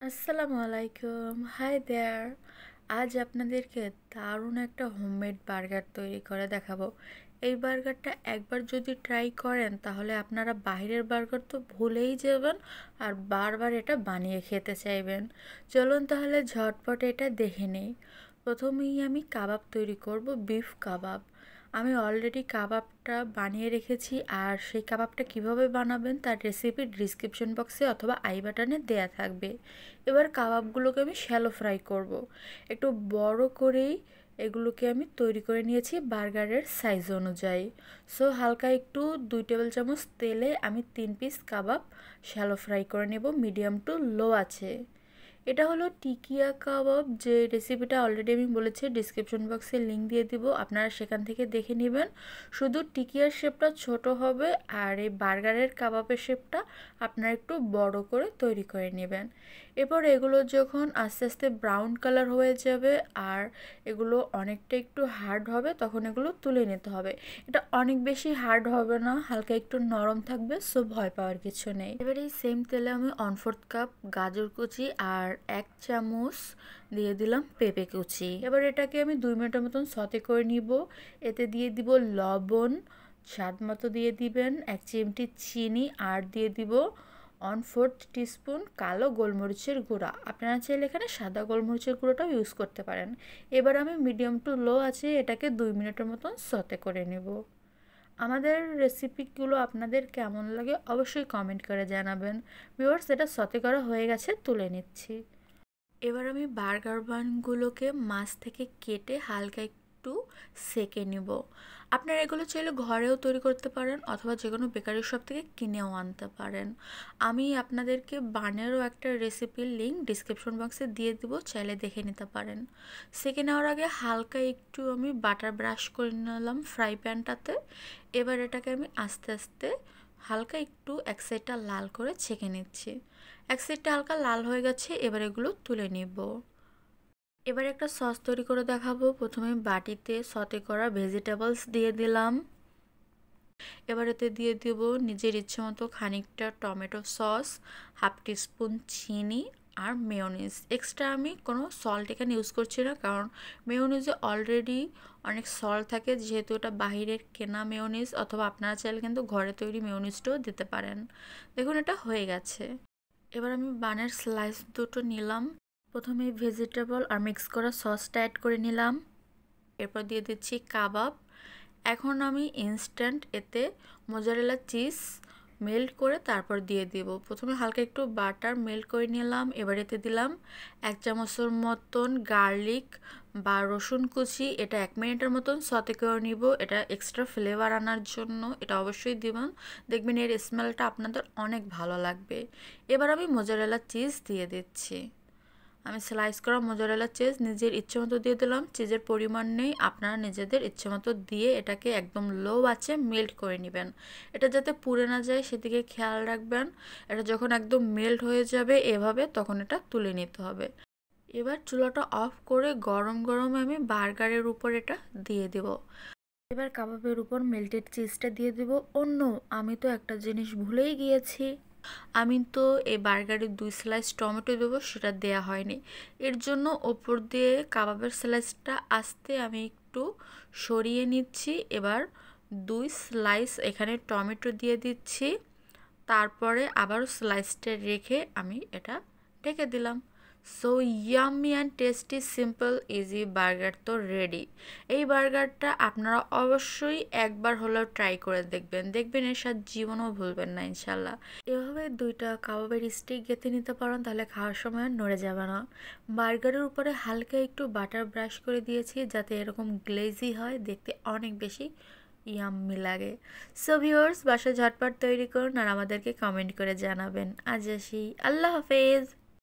আসসালামু আলাইকুম। Hi there. আজ আপনাদেরকে দারুণ একটা হোমমেড বার্গার তৈরি করে দেখাবো। এই বার্গারটা একবার যদি ট্রাই করেন তাহলে আপনারা বাইরের বার্গার তো ভুলেই যাবেন আর বারবার এটা বানিয়ে খেতে চাইবেন। চলুন তাহলে ঝটপট এটা দেখে নেই। প্রথমেই আমি কাবাব তৈরি করব, বিফ কাবাব। আমি অলরেডি কাবাবটা বানিয়ে রেখেছি আর সেই কাবাবটা কিভাবে বানাবেন তার রেসিপি ডিসক্রিপশন বক্সে অথবা আই বাটনে দেয়া থাকবে। এবার কাবাবগুলোকে আমি শ্যালো ফ্রাই করব। একটু বড় করেই এগুলোকে আমি তৈরি করে নিয়েছি বার্গারের সাইজ অনুযায়ী। সো হালকা একটু 2 টেবিল চামচ তেলে আমি 3 পিস কাবাব শ্যালো ফ্রাই করে নেব মিডিয়াম টু লো আছে। এটা হলো টিকিয়া কাবাব, যে রেসিপিটা অলরেডি আমি বলেছি, ডিসক্রিপশন বক্সে লিঙ্ক দিয়ে দিব, আপনারা সেখান থেকে দেখে নেবেন। শুধু টিকিয়ার শেপটা ছোট হবে আর এই বার্গারের কাবাবের শেপটা আপনারা একটু বড় করে তৈরি করে নেবেন। এরপর এগুলো যখন আস্তে আস্তে ব্রাউন কালার হয়ে যাবে আর এগুলো অনেকটা একটু হার্ড হবে তখন এগুলো তুলে নিতে হবে। এটা অনেক বেশি হার্ড হবে না, হালকা একটু নরম থাকবে, সো ভয় পাওয়ার কিছু নেই। এবার এই সেম তেলে আমি 1/4 কাপ গাজর কুচি আর 1 চামচ দিয়ে দিলাম পেঁপে কুচি। এবার এটাকে আমি 2 মিনিটের মতন সতে করে নিব। এতে দিয়ে দিব লবণ, স্বাদ মতো দিয়ে দিবেন 1 চিমটি চিনি, আর দিয়ে দিব 1/4 টিস্পুন কালো গোলমরিচের গুঁড়া। আপনারা চাইলে এখানে সাদা গোলমরিচের গুঁড়োটাও ইউজ করতে পারেন। এবার আমি মিডিয়াম টু লো আছে এটাকে 2 মিনিটের মতন সতে করে নেব। আমাদের রেসিপিগুলো আপনাদের কেমন লাগে অবশ্যই কমেন্ট করে জানাবেন। ভিউয়ার্স, এটা সতে করা হয়ে গেছে, তুলে নিচ্ছি। এবার আমি বার্গার বানগুলোকে মাছ থেকে কেটে হালকা একটু সেঁকে নিব। আপনারা এগুলো চাইলে ঘরেও তৈরি করতে পারেন অথবা যে কোনো বেকারি শপ থেকে কিনেও আনতে পারেন। আমি আপনাদেরকে বানেরও একটা রেসিপির লিঙ্ক ডিসক্রিপশন বক্সে দিয়ে দিব, চাইলে দেখে নিতে পারেন। সেঁকে নেওয়ার আগে হালকা একটু আমি বাটার ব্রাশ করে নিলাম ফ্রাই প্যানটাতে। এবার এটাকে আমি আস্তে আস্তে হালকা একটু এক সাইডটা লাল করে ছেঁকে নিচ্ছি। এক সাইডটা হালকা লাল হয়ে গেছে, এবার এগুলো তুলে নিব। এবার একটা সস তৈরি করে দেখাবো। প্রথমে বাটিতে সতে করা ভেজিটেবলস দিয়ে দিলাম। এবার এতে দিয়ে দেব নিজের ইচ্ছে মতো খানিকটা টমেটো সস, 1/2 টিস্পুন চিনি আর মেয়োনিজ। এক্সট্রা আমি কোনো সল্ট এখানে ইউজ করছি না, কারণ মেয়োনিজে অলরেডি অনেক সল্ট থাকে, যেহেতু এটা বাহিরের কেনা মেয়োনিজ, অথবা আপনারা চাইলে কিন্তু ঘরে তৈরি মেয়োনিজটাও দিতে পারেন। দেখুন এটা হয়ে গেছে। এবার আমি বানের স্লাইস দুটো নিলাম। প্রথমে ভেজিটেবল আর মিক্স করা সসটা অ্যাড করে নিলাম। এরপর দিয়ে দিচ্ছি কাবাব। এখন আমি ইনস্ট্যান্ট এতে মোজারেলা চিজ মেল্ট করে তারপর দিয়ে দিব। প্রথমে হালকা একটু বাটার মেল্ট করে নিলাম। এবার এতে দিলাম 1 চামচের মতন গার্লিক বা রসুন কুচি। এটা 1 মিনিটের মতন সতে করে নিব, এটা এক্সট্রা ফ্লেভার আনার জন্য। এটা অবশ্যই দিবেন, দেখবেন এর স্মেলটা আপনাদের অনেক ভালো লাগবে। এবার আমি মোজারেলা চিজ দিয়ে দিচ্ছি। আমি স্লাইস করা মোজারেলা চিজ নিজের ইচ্ছে মতো দিয়ে দিলাম। চিজের পরিমাণ নেই, আপনারা নিজেদের ইচ্ছে মতো দিয়ে এটাকে একদম লো আঁচে মেল্ট করে নেবেন। এটা যাতে পুড়ে না যায় সেদিকে খেয়াল রাখবেন। এটা যখন একদম মেল্ট হয়ে যাবে এভাবে, তখন এটা তুলে নিতে হবে। এবার চুলাটা অফ করে গরম গরম আমি বার্গারের উপর এটা দিয়ে দেব। এবার কাবাবের উপর মেল্টেড চিজটা দিয়ে দেব। অন্য আমি তো একটা জিনিস ভুলেই গিয়েছি, আমি তো এই বার্গারে 2 স্লাইস টমেটো দেবো, সেটা দেয়া হয়নি। এর জন্য ওপর দিয়ে কাবাবের স্লাইসটা আস্তে আমি একটু সরিয়ে নিচ্ছি। এবার 2 স্লাইস এখানে টমেটো দিয়ে দিচ্ছি, তারপরে আবারও স্লাইসটা রেখে আমি এটা ঢেকে দিলাম। So yummy and tasty simple easy burger তো রেডি। এই বার্গারটা আপনারা অবশ্যই একবার হলেও ট্রাই করে দেখবেন, দেখবেন এর স্বাদ জীবনেও ভুলবেন না ইনশাল্লাহ। এভাবে 2টা কাবাবের স্টিক গেঁথে নিতে পারেন, তাহলে খাওয়ার সময় নড়ে যাবে না। বার্গারের উপরে হালকা একটু বাটার ব্রাশ করে দিয়েছি যাতে এরকম গ্লেজি হয়, দেখতে অনেক বেশি ইয়াম্মি লাগে। সো ভিউয়ার্স, বাসায় ঝটপট তৈরি করুন আর আমাদেরকে কমেন্ট করে জানাবেন। আজ আসি, আল্লাহ হাফেজ।